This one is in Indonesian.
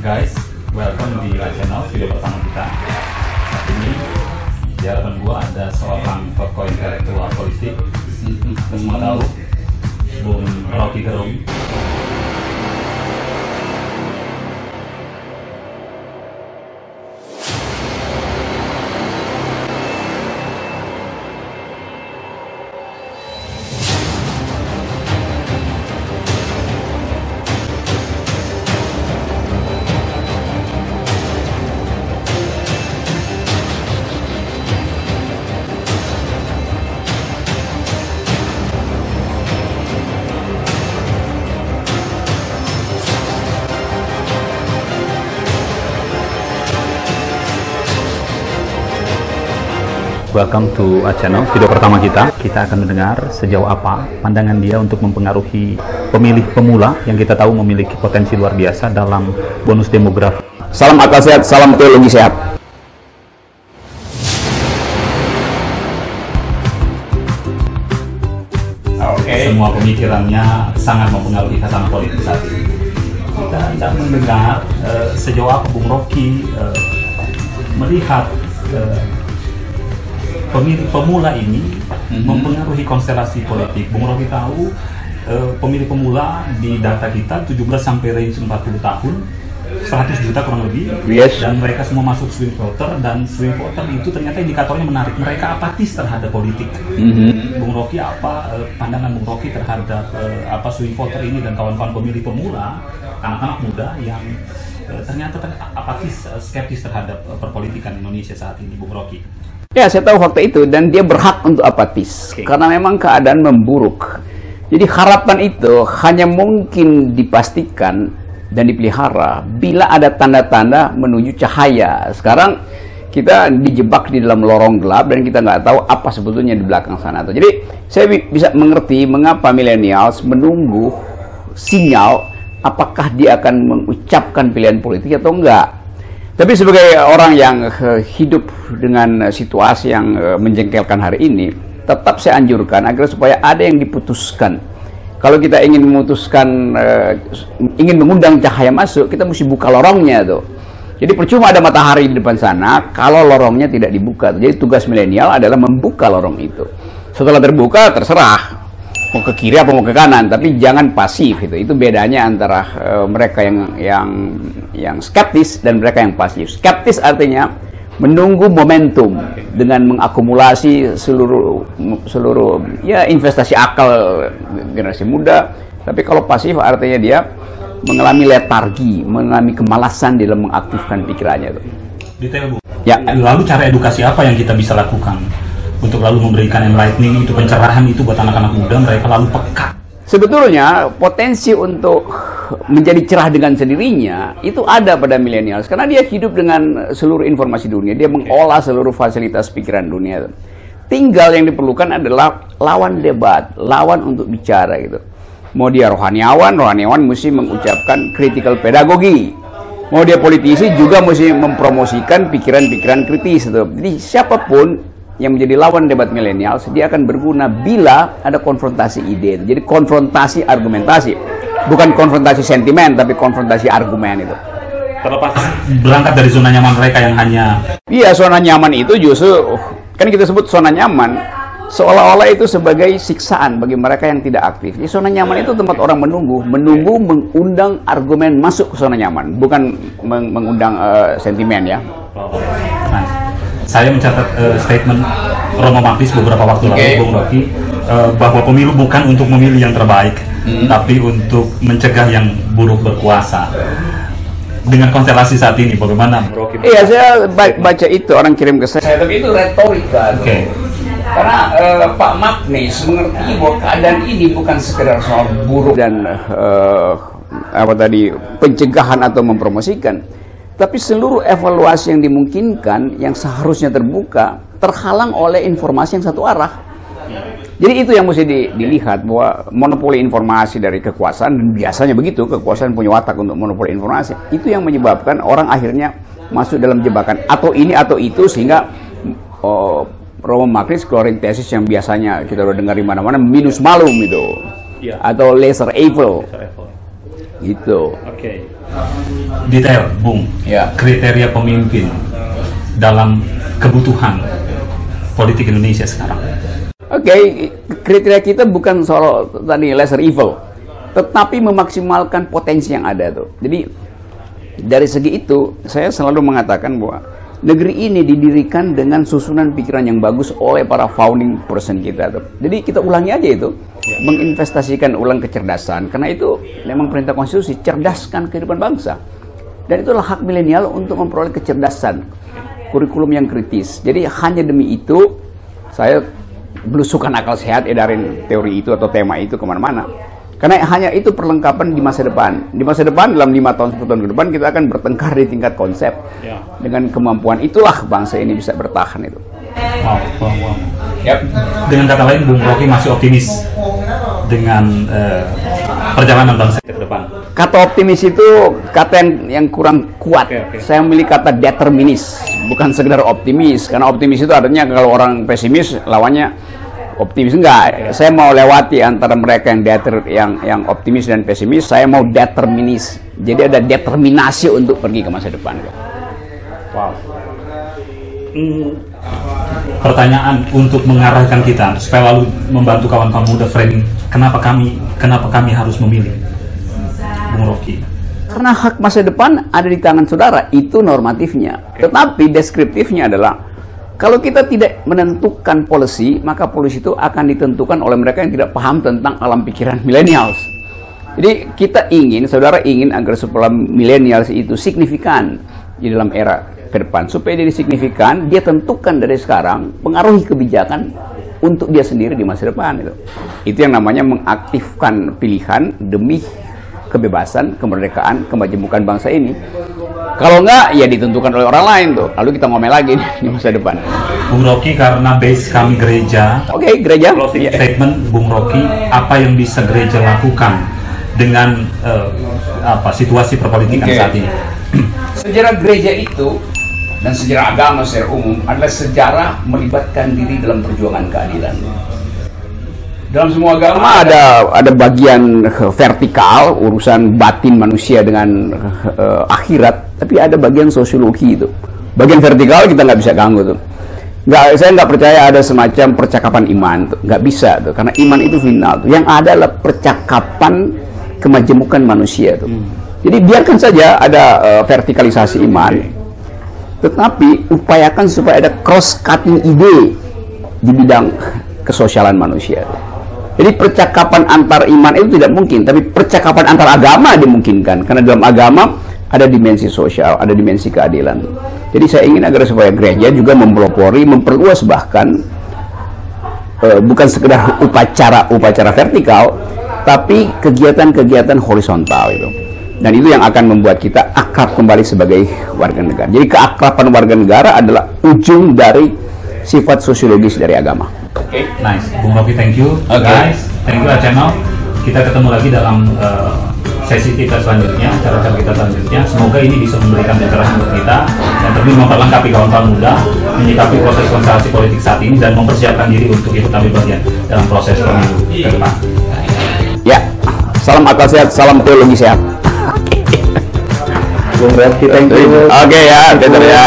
Guys, welcome di channel video pertama kita. Saat ini di hadapan gua ada seorang tokoh intelektual politik, semua tahu, Bung Rocky Gerung. Welcome to our channel, video pertama kita. Kita akan mendengar sejauh apa pandangan dia untuk mempengaruhi pemilih pemula yang kita tahu memiliki potensi luar biasa dalam bonus demografi. Salam akal sehat, salam teologi sehat. Semua pemikirannya sangat mempengaruhi tatanan politik saat ini. Kita akan mendengar sejauh apa Bung Rocky melihat pemilih pemula ini mempengaruhi konstelasi politik. Bung Rocky tahu pemilih pemula di data kita 17 sampai range 40 tahun, 100 juta kurang lebih, dan mereka semua masuk swing voter, dan swing voter itu ternyata indikatornya menarik, mereka apatis terhadap politik. Bung Rocky, apa pandangan Bung Rocky terhadap swing voter ini dan kawan-kawan pemilih pemula, anak-anak muda yang ternyata apatis, skeptis terhadap perpolitikan Indonesia saat ini, Bung Rocky? Ya, saya tahu waktu itu, dan dia berhak untuk apatis, karena memang keadaan memburuk. Jadi harapan itu hanya mungkin dipastikan dan dipelihara bila ada tanda-tanda menuju cahaya. Sekarang kita dijebak di dalam lorong gelap dan kita nggak tahu apa sebetulnya di belakang sana. Jadi saya bisa mengerti mengapa millennials menunggu sinyal apakah dia akan mengucapkan pilihan politik atau enggak. Tapi sebagai orang yang hidup dengan situasi yang menjengkelkan hari ini, tetap saya anjurkan agar supaya ada yang diputuskan. Kalau kita ingin memutuskan, ingin mengundang cahaya masuk, kita mesti buka lorongnya tuh. Jadi percuma ada matahari di depan sana kalau lorongnya tidak dibuka. Jadi tugas milenial adalah membuka lorong itu. Setelah terbuka, terserah mau ke kiri apa mau ke kanan, tapi jangan pasif. Itu bedanya antara mereka yang skeptis dan mereka yang pasif. Skeptis artinya menunggu momentum dengan mengakumulasi seluruh ya investasi akal generasi muda. Tapi kalau pasif artinya dia mengalami letargi, mengalami kemalasan dalam mengaktifkan pikirannya itu. Detail, Bu. Ya. Lalu cara edukasi apa yang kita bisa lakukan untuk lalu memberikan enlightening, itu pencerahan itu buat anak-anak muda, mereka lalu peka? Sebetulnya potensi untuk menjadi cerah dengan sendirinya itu ada pada milenial, karena dia hidup dengan seluruh informasi dunia, dia mengolah seluruh fasilitas pikiran dunia. Tinggal yang diperlukan adalah lawan debat, lawan untuk bicara gitu. Mau dia rohaniawan mesti mengucapkan critical pedagogi. Mau dia politisi juga mesti mempromosikan pikiran-pikiran kritis itu. Jadi siapapun yang menjadi lawan debat milenial, dia akan berguna bila ada konfrontasi ide. Jadi konfrontasi argumentasi, bukan konfrontasi sentimen, tapi konfrontasi argumen itu. Terlepas berangkat dari zona nyaman mereka yang hanya... Iya, zona nyaman itu justru, kan kita sebut zona nyaman, seolah-olah itu sebagai siksaan bagi mereka yang tidak aktif. Jadi zona nyaman itu tempat orang menunggu mengundang argumen masuk ke zona nyaman, bukan mengundang sentimen ya. Saya mencatat statement Romo Magnis beberapa waktu lalu, Bung Rocky, bahwa pemilu bukan untuk memilih yang terbaik, tapi untuk mencegah yang buruk berkuasa. Dengan konstelasi saat ini, bagaimana Bung Rocky? Iya, saya baca itu, orang kirim ke saya. Tapi itu retorika. Karena Pak Magnis mengerti bahwa keadaan ini bukan sekedar soal buruk dan pencegahan atau mempromosikan, tapi seluruh evaluasi yang dimungkinkan, yang seharusnya terbuka, terhalang oleh informasi yang satu arah. Jadi itu yang mesti dilihat, bahwa monopoli informasi dari kekuasaan, dan biasanya begitu, kekuasaan punya watak untuk monopoli informasi, itu yang menyebabkan orang akhirnya masuk dalam jebakan atau ini atau itu, sehingga Romo Magnis keluarin tesis yang biasanya kita udah dengar di mana-mana, minus malum itu, atau lesser evil. Gitu. Oke. Detail, Bung. Ya. Kriteria pemimpin dalam kebutuhan politik Indonesia sekarang. Oke, kriteria kita bukan soal tadi lesser evil, tetapi memaksimalkan potensi yang ada tuh. Jadi dari segi itu saya selalu mengatakan bahwa negeri ini didirikan dengan susunan pikiran yang bagus oleh para founding person kita tuh. Jadi kita ulangi aja itu, menginvestasikan ulang kecerdasan, karena itu memang perintah konstitusi, cerdaskan kehidupan bangsa. Dan itulah hak milenial untuk memperoleh kecerdasan, kurikulum yang kritis. Jadi hanya demi itu saya belusukan akal sehat, edarin teori itu atau tema itu kemana-mana. Karena hanya itu perlengkapan di masa depan. Di masa depan, dalam 5 tahun, 10 tahun ke depan, kita akan bertengkar di tingkat konsep. Dengan kemampuan itulah bangsa ini bisa bertahan itu. Wow. Yep. Dengan kata lain, Bung Rocky masih optimis dengan perjalanan bangsa ke depan. Kata optimis itu kata yang kurang kuat. Saya memilih kata determinis, bukan sekedar optimis. Karena optimis itu artinya kalau orang pesimis, lawannya optimis. Enggak. Saya mau lewati antara mereka yang optimis dan pesimis. Saya mau determinis. Jadi ada determinasi untuk pergi ke masa depan. Wow. Pertanyaan untuk mengarahkan kita supaya lalu membantu kawan-kawan muda framing, kenapa kami harus memilih Bung Rocky? Karena hak masa depan ada di tangan saudara, itu normatifnya. Tetapi deskriptifnya adalah kalau kita tidak menentukan policy, maka policy itu akan ditentukan oleh mereka yang tidak paham tentang alam pikiran millennials. Jadi kita saudara ingin agar supaya millennials itu signifikan di dalam era ke depan. Supaya dia signifikan, dia tentukan dari sekarang, pengaruhi kebijakan untuk dia sendiri di masa depan. Itu yang namanya mengaktifkan pilihan demi kebebasan, kemerdekaan, kemajemukan bangsa ini. Kalau enggak, ya ditentukan oleh orang lain tuh. Lalu kita ngomel lagi di masa depan. Bung Rocky, karena base kami gereja. Oke, gereja. Closing statement, Bung Rocky, apa yang bisa gereja lakukan dengan situasi perpolitikan saat ini? Sejarah gereja itu dan sejarah agama secara umum adalah sejarah melibatkan diri dalam perjuangan keadilan. Dalam semua agama ada bagian vertikal, urusan batin manusia dengan akhirat, tapi ada bagian sosiologi itu. Bagian vertikal kita nggak bisa ganggu tuh. Saya nggak percaya ada semacam percakapan iman tuh. Nggak bisa tuh, karena iman itu final tuh. Yang ada adalah percakapan kemajemukan manusia tuh. Jadi biarkan saja ada vertikalisasi iman, tetapi upayakan supaya ada cross-cutting ide di bidang kesosialan manusia. Jadi percakapan antar iman itu tidak mungkin, tapi percakapan antar agama dimungkinkan. Karena dalam agama ada dimensi sosial, ada dimensi keadilan. Jadi saya ingin agar supaya gereja juga mempelopori, memperluas bahkan bukan sekedar upacara vertikal, tapi kegiatan-kegiatan horizontal itu. Dan itu yang akan membuat kita akrab kembali sebagai warga negara. Jadi keakraban warga negara adalah ujung dari sifat sosiologis dari agama. Oke, nice. Bung Rocky, thank you. Guys, thank you channel. Kita ketemu lagi dalam sesi kita selanjutnya, acara-acara kita selanjutnya. Semoga ini bisa memberikan pencerahan buat kita dan tentu memperlengkapi kawan-kawan muda menyikapi proses konstelasi politik saat ini dan mempersiapkan diri untuk ikut ambil bagian dalam proses pemilu ke depan. Ya, salam akal sehat, salam teologi sehat. Bung Rocky, thank you. Oke ya, betul ya.